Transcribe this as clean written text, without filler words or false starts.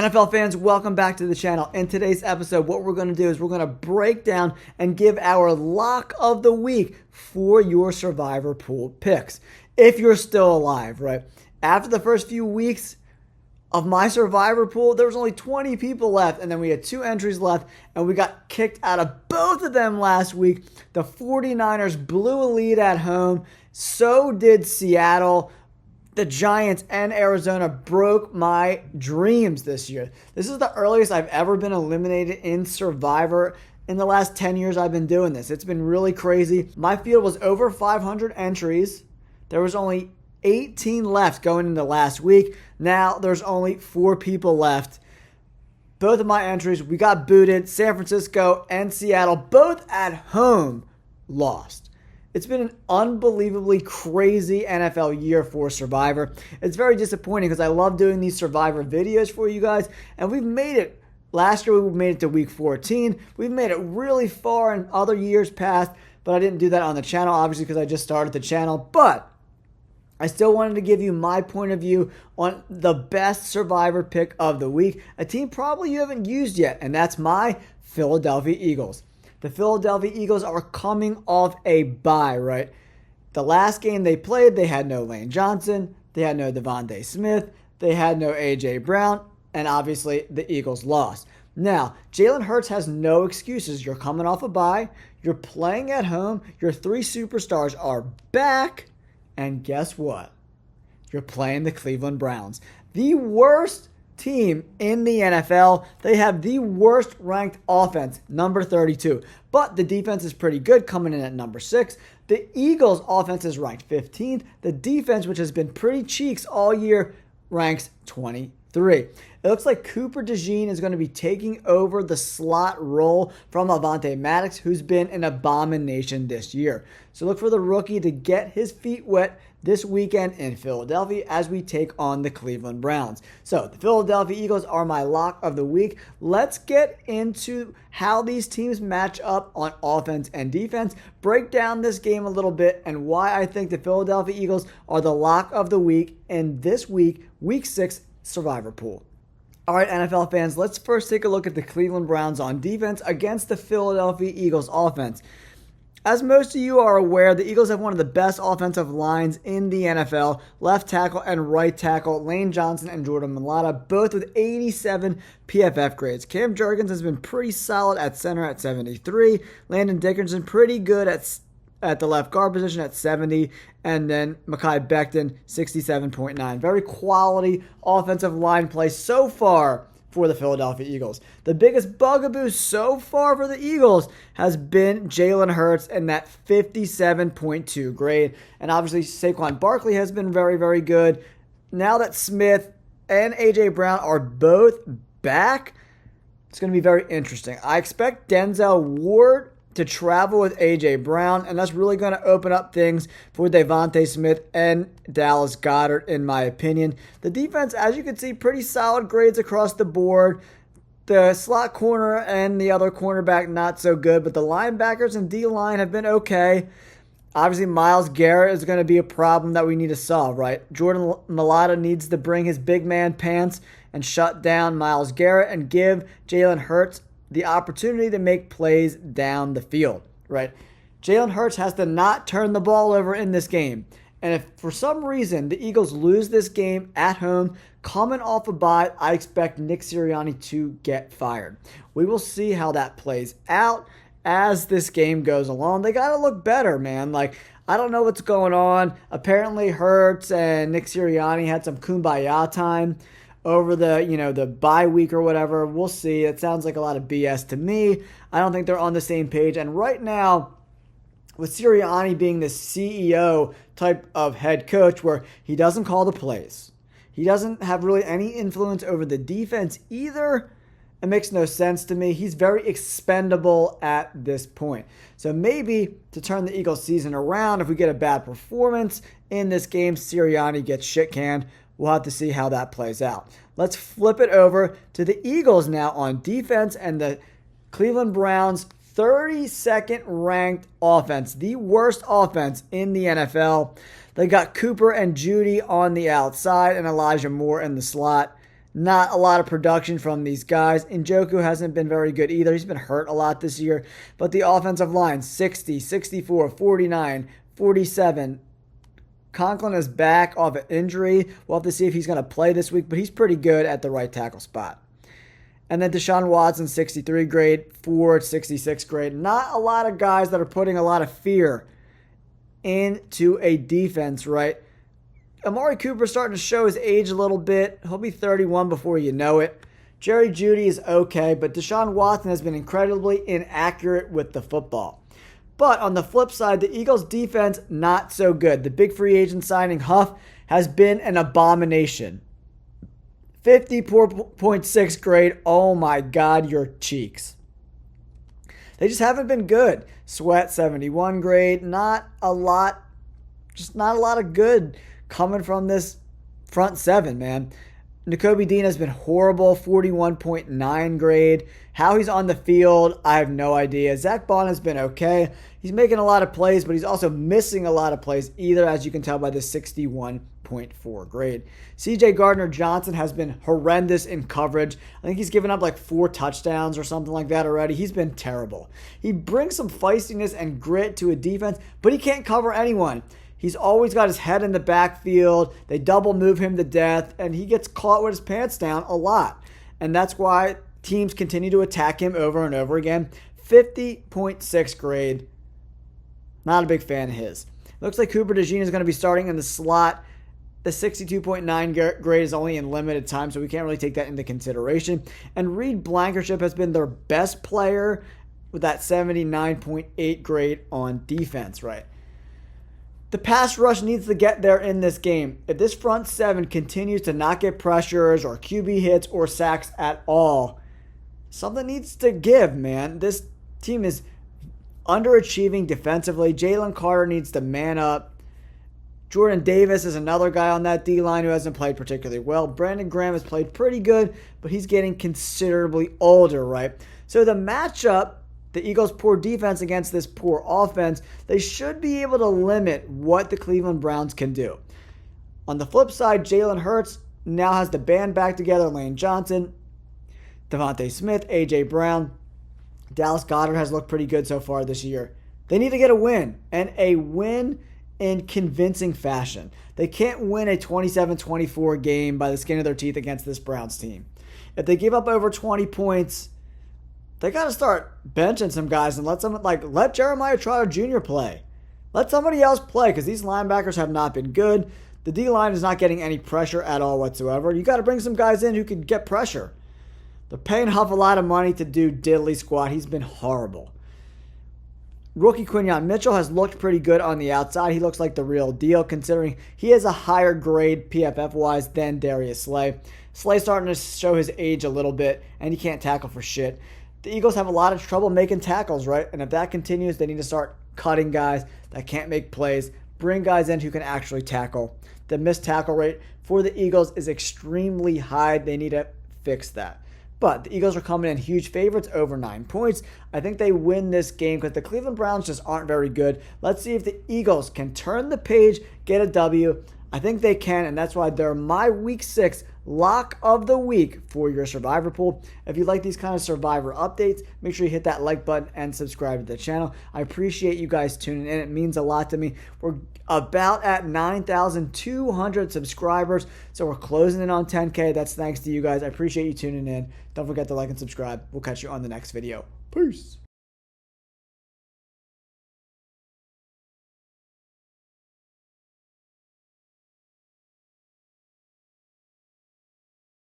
NFL fans, welcome back to the channel. In today's episode, what we're going to do is we're going to break down and give our lock of the week for your Survivor Pool picks. If you're still alive, right? After the first few weeks of my Survivor Pool, there was only 20 people left, and then we had 2 entries left, and we got kicked out of both of them last week. The 49ers blew a lead at home. So did Seattle. The Giants and Arizona broke my dreams this year. This is the earliest I've ever been eliminated in Survivor in the last 10 years I've been doing this. It's been really crazy. My field was over 500 entries. There was only 18 left going into last week. Now there's only 4 people left. Both of my entries, we got booted. San Francisco and Seattle, both at home, lost. It's been an unbelievably crazy NFL year for Survivor. It's very disappointing because I love doing these Survivor videos for you guys, and we've made it. Last year we made it to week 14. We've made it really far in other years past, but I didn't do that on the channel, obviously, because I just started the channel. But I still wanted to give you my point of view on the best Survivor pick of the week, a team probably you haven't used yet, and that's my Philadelphia Eagles. The Philadelphia Eagles are coming off a bye, right? The last game they played, they had no Lane Johnson, they had no Devontae Smith, they had no A.J. Brown, and obviously the Eagles lost. Now, Jalen Hurts has no excuses. You're coming off a bye, you're playing at home, your 3 superstars are back, and guess what? You're playing the Cleveland Browns. The worst team in the NFL. They have the worst ranked offense, number 32. But the defense is pretty good, coming in at number 6. The Eagles' offense is ranked 15th. The defense, which has been pretty cheeks all year, ranks 23. It looks like Cooper DeJean is going to be taking over the slot role from Avonte Maddox, who's been an abomination this year. So look for the rookie to get his feet wet this weekend in Philadelphia as we take on the Cleveland Browns. So the Philadelphia Eagles are my lock of the week. Let's get into how these teams match up on offense and defense, break down this game a little bit, and why I think the Philadelphia Eagles are the lock of the week in this week, week 6 Survivor Pool. All right, NFL fans, let's first take a look at the Cleveland Browns on defense against the Philadelphia Eagles offense. As most of you are aware, the Eagles have one of the best offensive lines in the NFL. Left tackle and right tackle, Lane Johnson and Jordan Mailata, both with 87 PFF grades. Cam Jurgens has been pretty solid at center at 73. Landon Dickerson pretty good at the left guard position at 70. And then Mekhi Becton, 67.9. Very quality offensive line play so far for the Philadelphia Eagles. The biggest bugaboo so far for the Eagles has been Jalen Hurts and that 57.2 grade. And obviously Saquon Barkley has been very, very good. Now that Smith and A.J. Brown are both back, it's going to be very interesting. I expect Denzel Ward to travel with A.J. Brown, and that's really going to open up things for Devontae Smith and Dallas Goedert, in my opinion. The defense, as you can see, pretty solid grades across the board. The slot corner and the other cornerback, not so good, but the linebackers and D-line have been okay. Obviously, Myles Garrett is going to be a problem that we need to solve, right? Jordan Mailata needs to bring his big man pants and shut down Myles Garrett and give Jalen Hurts the opportunity to make plays down the field, right? Jalen Hurts has to not turn the ball over in this game. And if for some reason the Eagles lose this game at home, coming off a bye, I expect Nick Sirianni to get fired. We will see how that plays out as this game goes along. They got to look better, man. Like, I don't know what's going on. Apparently Hurts and Nick Sirianni had some kumbaya time over the bye week or whatever. We'll see. It sounds like a lot of BS to me. I don't think they're on the same page. And right now, with Sirianni being the CEO type of head coach where he doesn't call the plays, he doesn't have really any influence over the defense either. It makes no sense to me. He's very expendable at this point. So maybe to turn the Eagles season around, if we get a bad performance in this game, Sirianni gets shit canned. We'll have to see how that plays out. Let's flip it over to the Eagles now on defense and the Cleveland Browns 32nd ranked offense, the worst offense in the NFL. They got Cooper and Judy on the outside and Elijah Moore in the slot. Not a lot of production from these guys. Njoku hasn't been very good either. He's been hurt a lot this year. But the offensive line, 60, 64, 49, 47. Conklin is back off an injury. We'll have to see if he's going to play this week, but he's pretty good at the right tackle spot. And then Deshaun Watson, 63 grade. Ford, 66 grade. Not a lot of guys that are putting a lot of fear into a defense, right? Amari Cooper's starting to show his age a little bit. He'll be 31 before you know it. Jerry Jeudy is okay, but Deshaun Watson has been incredibly inaccurate with the football. But on the flip side, the Eagles' defense, not so good. The big free agent signing, Huff, has been an abomination. 50.6 grade. Oh my God, your cheeks. They just haven't been good. Sweat, 71 grade. Not a lot of good coming from this front seven, man. Nakobe Dean has been horrible, 41.9 grade. How he's on the field, I have no idea. Zach Bond has been okay. He's making a lot of plays, but he's also missing a lot of plays either, as you can tell by the 61.4 grade. CJ Gardner-Johnson has been horrendous in coverage. I think he's given up like 4 touchdowns or something like that already. He's been terrible. He brings some feistiness and grit to a defense, but he can't cover anyone. He's always got his head in the backfield. They double move him to death, and he gets caught with his pants down a lot. And that's why teams continue to attack him over and over again. 50.6 grade. Not a big fan of his. Looks like Cooper DeJean is going to be starting in the slot. The 62.9 grade is only in limited time, so we can't really take that into consideration. And Reed Blankenship has been their best player with that 79.8 grade on defense, right? The pass rush needs to get there in this game. If this front seven continues to not get pressures or QB hits or sacks at all, something needs to give, man. This team is underachieving defensively. Jalen Carter needs to man up. Jordan Davis is another guy on that D-line who hasn't played particularly well. Brandon Graham has played pretty good, but he's getting considerably older, right? So the matchup, the Eagles' poor defense against this poor offense, they should be able to limit what the Cleveland Browns can do. On the flip side, Jalen Hurts now has the band back together. Lane Johnson, Devontae Smith, A.J. Brown. Dallas Goedert has looked pretty good so far this year. They need to get a win, and a win in convincing fashion. They can't win a 27-24 game by the skin of their teeth against this Browns team. If they give up over 20 points, they got to start benching some guys and let Jeremiah Trotter Jr. play. Let somebody else play, because these linebackers have not been good. The D-line is not getting any pressure at all whatsoever. You got to bring some guys in who can get pressure. They're paying Huff a lot of money to do diddly squat. He's been horrible. Rookie Quinyon Mitchell has looked pretty good on the outside. He looks like the real deal, considering he has a higher grade PFF-wise than Darius Slay. Slay's starting to show his age a little bit, and he can't tackle for shit. The Eagles have a lot of trouble making tackles, right? And if that continues, they need to start cutting guys that can't make plays, bring guys in who can actually tackle. The missed tackle rate for the Eagles is extremely high. They need to fix that. But the Eagles are coming in huge favorites, over 9 points. I think they win this game because the Cleveland Browns just aren't very good. Let's see if the Eagles can turn the page, get a W. I think they can, and that's why they're my Week 6 lock of the week for your Survivor pool. If you like these kind of Survivor updates, make sure you hit that like button and subscribe to the channel. I appreciate you guys tuning in. It means a lot to me. We're about at 9,200 subscribers, so we're closing in on 10K. That's thanks to you guys. I appreciate you tuning in. Don't forget to like and subscribe. We'll catch you on the next video. Peace.